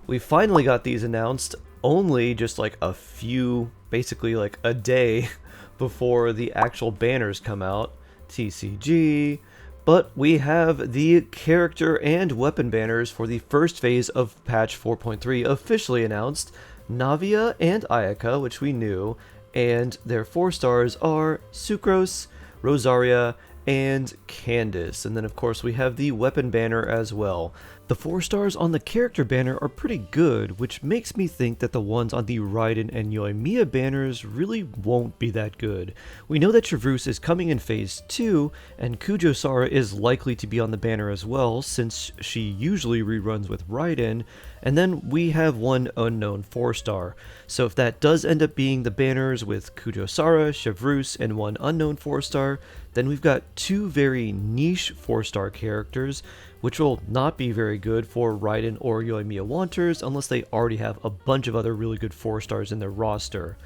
We finally got these announced only just like a few, basically like a day before the actual banners come out. TCG. But we have the character and weapon banners for the first phase of patch 4.3 officially announced. Navia and Ayaka, which we knew, and their 4 stars are Sucrose, Rosaria, and Candace. And then of course we have the weapon banner as well. The 4 stars on the character banner are pretty good, which makes me think that the ones on the Raiden and Yoimiya banners really won't be that good. We know that Chevreuse is coming in phase 2, and Sara is likely to be on the banner as well, since she usually reruns with Raiden, and then we have one unknown 4 star. So if that does end up being the banners with Sara, Chevreuse, and one unknown 4 star, then we've got 2 very niche 4 star characters, which will not be very good for Raiden or Yoimiya wanters unless they already have a bunch of other really good 4 stars in their roster.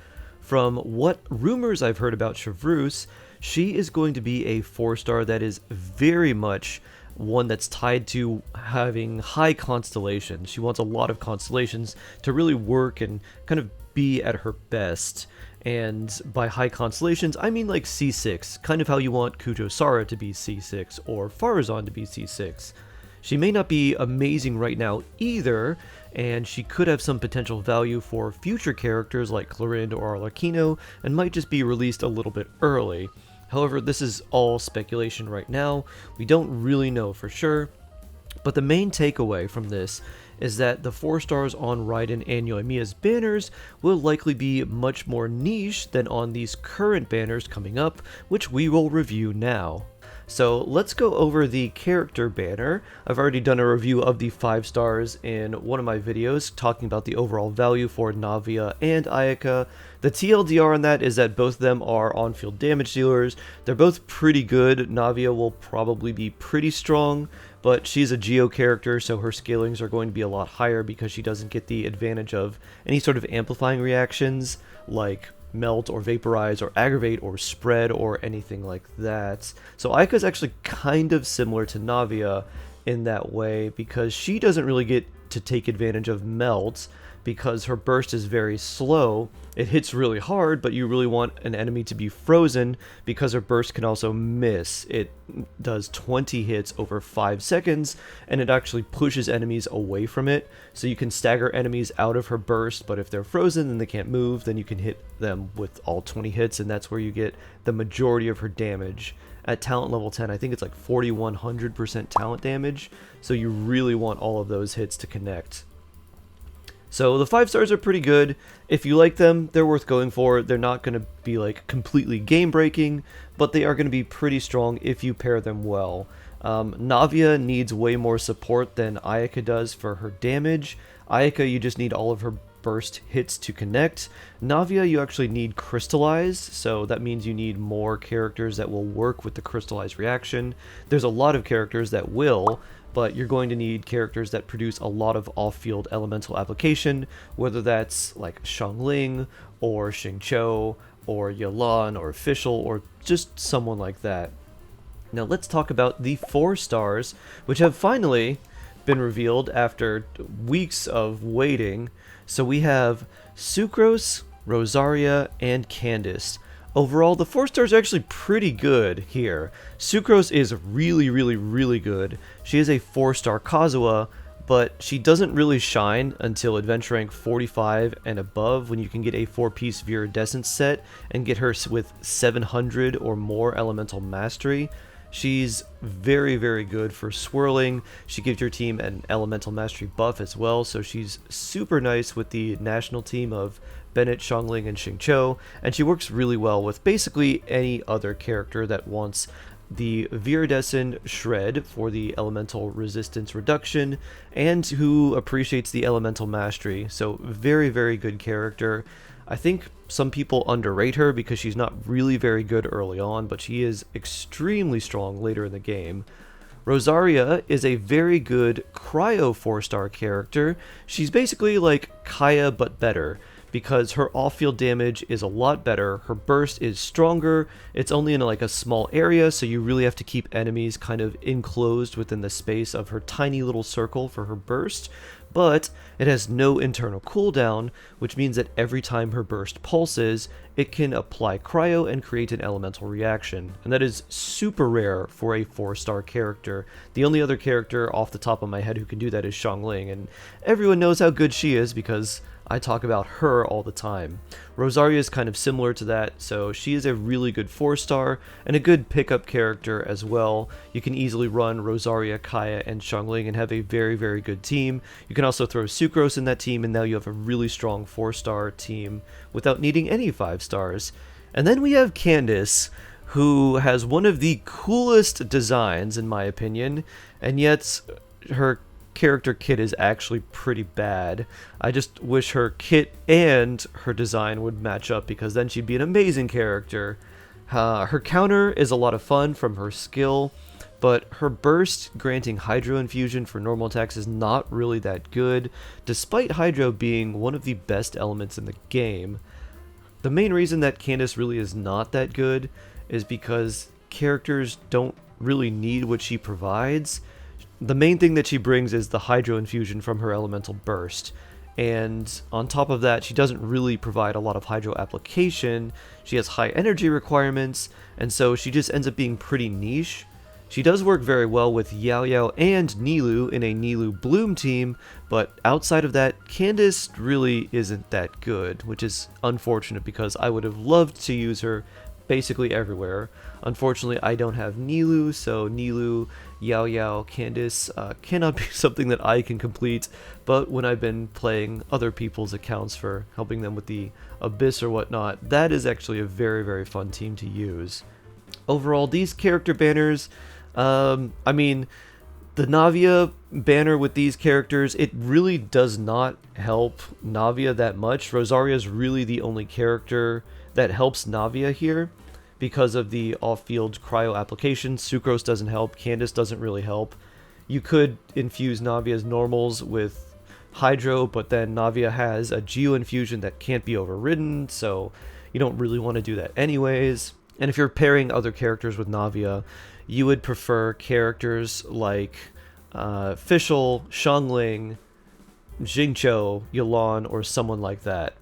From what rumors I've heard about Chevreuse, she is going to be a 4 star that is very much one that's tied to having high constellations. She wants a lot of constellations to really work and kind of be at her best. And by high constellations, I mean like C6, kind of how you want Sara to be C6 or Farazan to be C6. She may not be amazing right now either, and she could have some potential value for future characters like Clorind or Arlecchino, and might just be released a little bit early. However, this is all speculation right now. We don't really know for sure. But the main takeaway from this is that the 4 stars on Raiden and Yoimiya's banners will likely be much more niche than on these current banners coming up, which we will review now. So let's go over the character banner. I've already done a review of the 5 stars in one of my videos talking about the overall value for Navia and Ayaka. The TLDR on that is that both of them are on-field damage dealers. They're both pretty good. Navia will probably be pretty strong, but she's a Geo character, so her scalings are going to be a lot higher because she doesn't get the advantage of any sort of amplifying reactions like melt or vaporize or aggravate or spread or anything like that. So Ayaka is actually kind of similar to Navia in that way because she doesn't really get to take advantage of melt because her burst is very slow. It hits really hard, but you really want an enemy to be frozen because her burst can also miss. It does 20 hits over 5 seconds, and it actually pushes enemies away from it. So you can stagger enemies out of her burst, but if they're frozen and they can't move, then you can hit them with all 20 hits, and that's where you get the majority of her damage. At talent level 10, I think it's like 4100% talent damage, so you really want all of those hits to connect. So the 5 stars are pretty good. If you like them, they're worth going for. They're not going to be like completely game breaking, but they are going to be pretty strong if you pair them well. Navia needs way more support than Ayaka does for her damage. Ayaka, you just need all of her burst hits to connect. Navia, you actually need crystallize, so that means you need more characters that will work with the crystallize reaction. There's a lot of characters that will, but you're going to need characters that produce a lot of off-field elemental application, whether that's like Xiangling, or Xingqiu, or Yelan, or Official, or just someone like that. Now let's talk about the 4 stars, which have finally been revealed after weeks of waiting. So we have Sucrose, Rosaria, and Candace. Overall, the 4 stars are actually pretty good here. Sucrose is really good. She is a 4-star Kazuha, but she doesn't really shine until adventure rank 45 and above, when you can get a 4-piece Viridescence set and get her with 700 or more elemental mastery. She's very good for swirling. She gives your team an elemental mastery buff as well, so she's super nice with the national team of Bennett, Xiangling, and Xingqiu, and she works really well with basically any other character that wants the Viridescent Shred for the elemental resistance reduction, and who appreciates the elemental mastery. So very good character. I think some people underrate her because she's not really very good early on, but she is extremely strong later in the game. Rosaria is a very good cryo 4-star character. She's basically like Kaya but better, because her off-field damage is a lot better, her burst is stronger, it's only in like a small area, so you really have to keep enemies kind of enclosed within the space of her tiny little circle for her burst, but It has no internal cooldown, which means that every time her burst pulses, it can apply cryo and create an elemental reaction, and that is super rare for a 4-star character. The only other character off the top of my head who can do that is Xiangling, and everyone knows how good she is because I talk about her all the time. Rosaria is kind of similar to that, so she is a really good 4-star and a good pickup character as well. You can easily run Rosaria, Kaya, and Xiangling and have a very, very good team. You can also throw Sucrose in that team, and now you have a really strong 4-star team without needing any 5 stars. And then we have Candace, who has one of the coolest designs in my opinion, and yet her character kit is actually pretty bad. I just wish her kit and her design would match up, because then she'd be an amazing character. Her counter is a lot of fun from her skill, but her burst granting Hydro Infusion for normal attacks is not really that good, despite Hydro being one of the best elements in the game. The main reason that Candace really is not that good is because characters don't really need what she provides. The main thing that she brings is the Hydro Infusion from her elemental burst, and on top of that, she doesn't really provide a lot of Hydro application. She has high energy requirements, and so she just ends up being pretty niche. She does work very well with Yao Yao and Nilou in a Nilou Bloom team, but outside of that, Candace really isn't that good, which is unfortunate because I would have loved to use her basically everywhere. Unfortunately, I don't have Nilou, so Nilou, Yao Yao, Candace cannot be something that I can complete, but when I've been playing other people's accounts for helping them with the Abyss or whatnot, that is actually a very, very fun team to use. Overall, these character banners, I mean, the Navia banner with these characters, it really does not help Navia that much. Rosaria is really the only character that helps Navia here because of the off-field cryo application. Sucrose doesn't help, Candace doesn't really help. You could infuse Navia's normals with Hydro, but then Navia has a Geo infusion that can't be overridden, so you don't really want to do that anyways. And if you're pairing other characters with Navia, you would prefer characters like Fischl, Xiangling, Xingqiu, Yelan, or someone like that.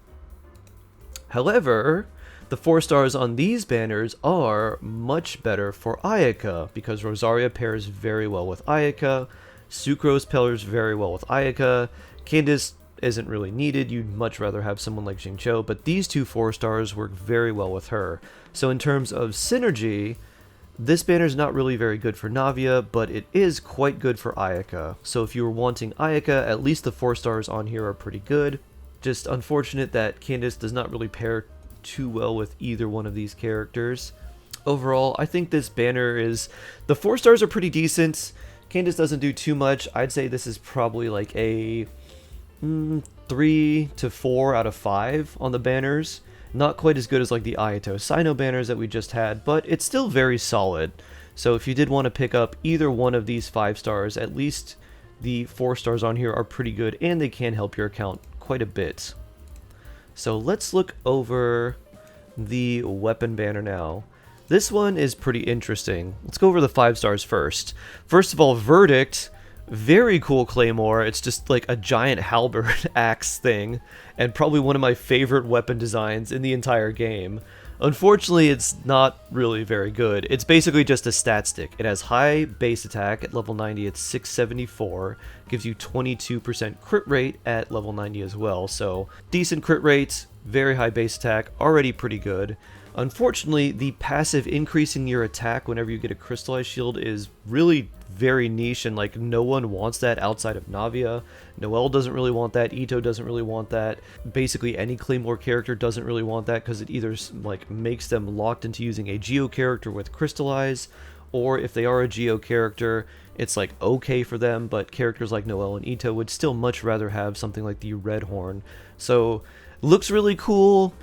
However, the 4 stars on these banners are much better for Ayaka, because Rosaria pairs very well with Ayaka, Sucrose pairs very well with Ayaka, Candace isn't really needed, you'd much rather have someone like Xingqiu, but these two 4 stars work very well with her. So in terms of synergy, this banner is not really very good for Navia, but it is quite good for Ayaka. So if you were wanting Ayaka, at least the 4 stars on here are pretty good. Just unfortunate that Candace does not really pair too well with either one of these characters. Overall, I think this banner is... the 4 stars are pretty decent. Candace doesn't do too much. I'd say this is probably like a 3 to 4 out of 5 on the banners. Not quite as good as like the Ayato Sino banners that we just had, but it's still very solid. So if you did want to pick up either one of these 5 stars, at least the 4 stars on here are pretty good, and they can help your account quite a bit. So let's look over the weapon banner now. This one is pretty interesting. Let's go over the 5 stars first. First of all, Verdict. Very cool claymore. It's just like a giant halberd axe thing, and probably one of my favorite weapon designs in the entire game. Unfortunately, it's not really very good. It's basically just a stat stick. It has high base attack. At level 90, it's 674. Gives you 22% crit rate at level 90 as well. So decent crit rate, very high base attack, already pretty good. Unfortunately, the passive increasing your attack whenever you get a crystallized shield is really very niche, and like no one wants that outside of Navia. Noelle doesn't really want that, Ito doesn't really want that. Basically any Claymore character doesn't really want that, because it either like makes them locked into using a Geo character with crystallize, or if they are a Geo character, it's like okay for them, but characters like Noelle and Ito would still much rather have something like the Red Horn. So looks really cool,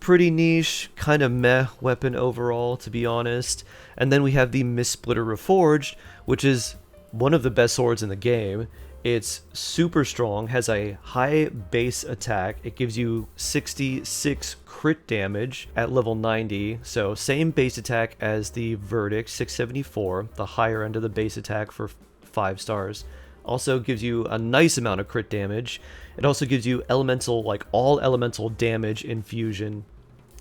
pretty niche, kind of meh weapon overall, to be honest. And then we have the Mistsplitter Reforged, which is one of the best swords in the game. It's super strong, has a high base attack. It gives you 66 crit damage at level 90. So same base attack as the Verdict, 674, the higher end of the base attack for 5 stars. Also gives you a nice amount of crit damage. It also gives you elemental, like all elemental damage infusion.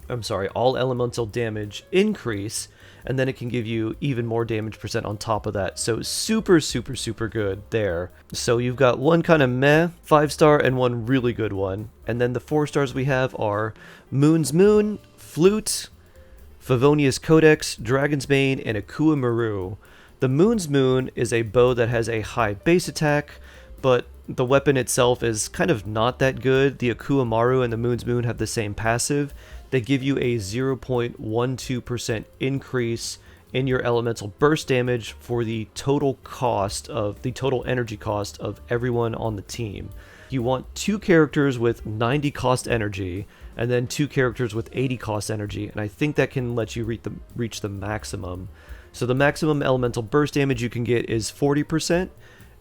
I'm sorry, all elemental damage increase, and then it can give you even more damage percent on top of that. So super, super, super good there. So you've got one kind of meh 5-star and one really good one. And then the 4 stars we have are Moon's Moon, Flute, Favonius Codex, Dragon's Bane, and Akua Maru. The Moon's Moon is a bow that has a high base attack, but the weapon itself is kind of not that good. The Akua Maru and the Moon's Moon have the same passive. They give you a 0.12% increase in your elemental burst damage for the total energy cost of everyone on the team. You want 2 characters with 90 cost energy, and then 2 characters with 80 cost energy, and I think that can let you reach the maximum. So the maximum elemental burst damage you can get is 40%,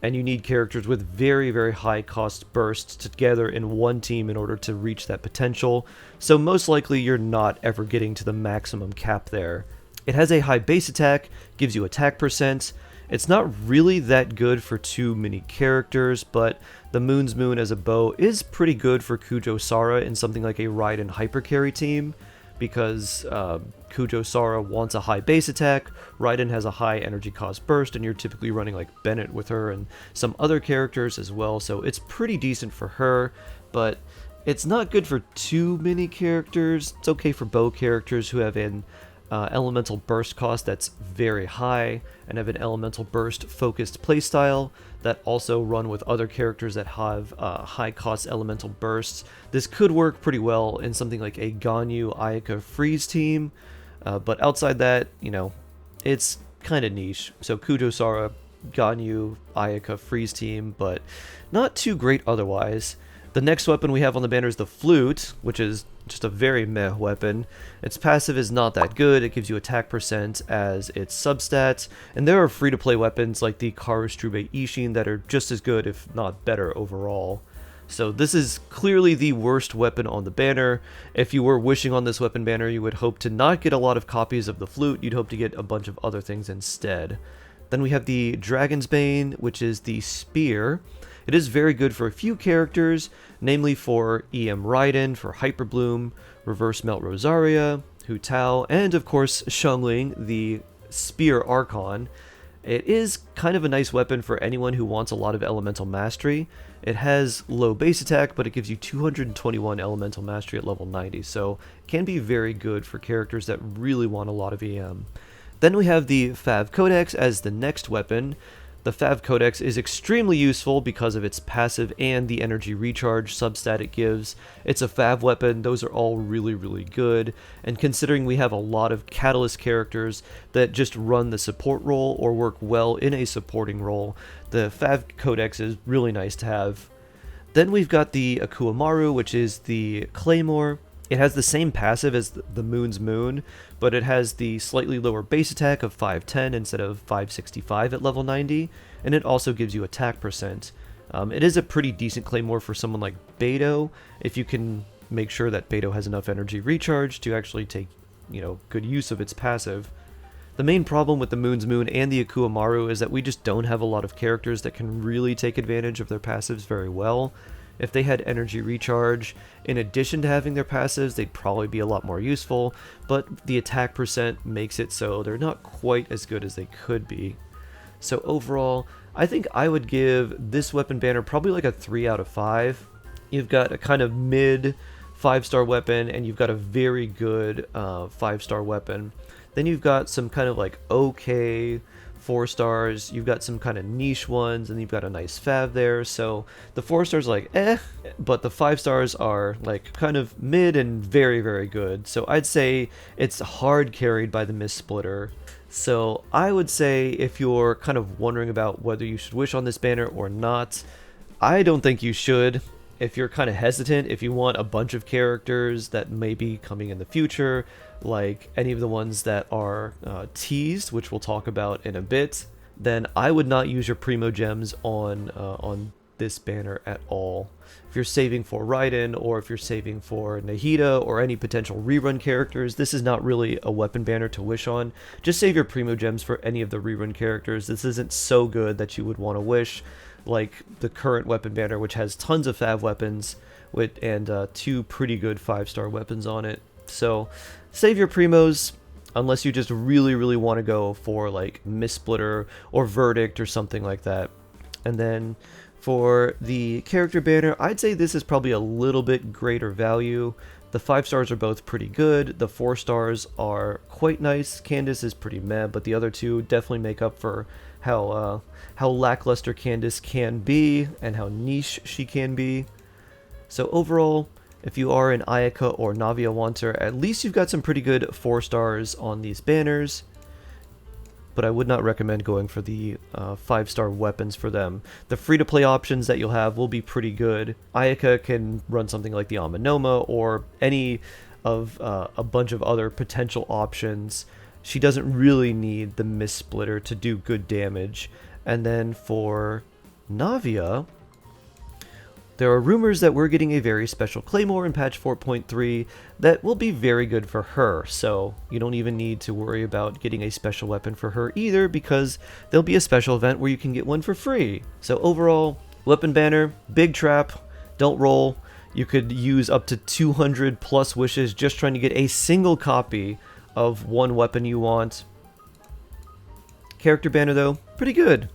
and you need characters with very, very high cost bursts together in one team in order to reach that potential. So most likely you're not ever getting to the maximum cap there. It has a high base attack, gives you attack percent. It's not really that good for too many characters, but the Moon's Moon as a bow is pretty good for Kujo Sara in something like a Raiden hyper carry team, because Kujo Sara wants a high base attack, Raiden has a high energy cost burst, and you're typically running like Bennett with her and some other characters as well, so it's pretty decent for her, but it's not good for too many characters. It's okay for bow characters who have an elemental burst cost that's very high and have an elemental burst focused playstyle that also run with other characters that have high cost elemental bursts. This could work pretty well in something like a Ganyu Ayaka Freeze team, but outside that, you know, it's kind of niche. So Kujo Sara, Ganyu Ayaka Freeze team, but not too great otherwise. The next weapon we have on the banner is the Flute, which is just a very meh weapon. Its passive is not that good. It gives you attack percent as its substats, and there are free-to-play weapons like the Karustrube Ishin that are just as good, if not better, overall. So this is clearly the worst weapon on the banner. If you were wishing on this weapon banner, you would hope to not get a lot of copies of the Flute. You'd hope to get a bunch of other things instead. Then we have the Dragon's Bane, which is the Spear. It is very good for a few characters, namely for EM Raiden, for Hyper Bloom, Reverse Melt Rosaria, Hu Tao, and of course Xiangling, the Spear Archon. It is kind of a nice weapon for anyone who wants a lot of elemental mastery. It has low base attack, but it gives you 221 elemental mastery at level 90, so it can be very good for characters that really want a lot of EM. Then we have the Fav Codex as the next weapon. The Fav Codex is extremely useful because of its passive and the energy recharge substat it gives. It's a Fav weapon, those are all really, really good, and considering we have a lot of Catalyst characters that just run the support role or work well in a supporting role, the Fav Codex is really nice to have. Then we've got the Akua Maru, which is the Claymore. It has the same passive as the Moon's Moon, but it has the slightly lower base attack of 510 instead of 565 at level 90, and it also gives you attack percent. It is a pretty decent Claymore for someone like Beto, if you can make sure that Beto has enough energy recharge to actually take, you know, good use of its passive. The main problem with the Moon's Moon and the Akua Maru is that we just don't have a lot of characters that can really take advantage of their passives very well. If they had energy recharge, in addition to having their passives, they'd probably be a lot more useful, but the attack percent makes it so they're not quite as good as they could be. So overall, I think I would give this weapon banner probably like a 3 out of 5. You've got a kind of mid 5-star weapon, and you've got a very good 5-star weapon. Then you've got some kind of like okay 4 stars, you've got some kind of niche ones, and you've got a nice Fav there. So the 4 stars are like eh, but the 5 stars are like kind of mid and very, very good. So I'd say it's hard carried by the Mist Splitter. So I would say if you're kind of wondering about whether you should wish on this banner or not, I don't think you should. If you're kind of hesitant, if you want a bunch of characters that may be coming in the future, like any of the ones that are teased, which we'll talk about in a bit, then I would not use your Primo Gems on this banner at all. If you're saving for Raiden, or if you're saving for Nahida, or any potential rerun characters, this is not really a weapon banner to wish on. Just save your Primo Gems for any of the rerun characters. This isn't so good that you would want to wish. like the current weapon banner, which has tons of fav weapons and 2 pretty good 5-star weapons on it. So save your primos unless you just really want to go for like Mistsplitter or Verdict or something like that. And then for the character banner, I'd say this is probably a little bit greater value. The 5 stars are both pretty good. The 4 stars are quite nice. Candace is pretty meh, but the other 2 definitely make up for how lackluster Candace can be and how niche she can be. So overall, if you are an Ayaka or Navia wanter, at least you've got some pretty good 4 stars on these banners. But I would not recommend going for the 5-star weapons for them. The free-to-play options that you'll have will be pretty good. Ayaka can run something like the Amanoma or any of a bunch of other potential options. She doesn't really need the Mistsplitter to do good damage. And then for Navia, there are rumors that we're getting a very special Claymore in patch 4.3 that will be very good for her, so you don't even need to worry about getting a special weapon for her either, because there'll be a special event where you can get one for free. So overall, weapon banner, big trap, don't roll. You could use up to 200 plus wishes just trying to get a single copy of one weapon you want. Character banner though, pretty good.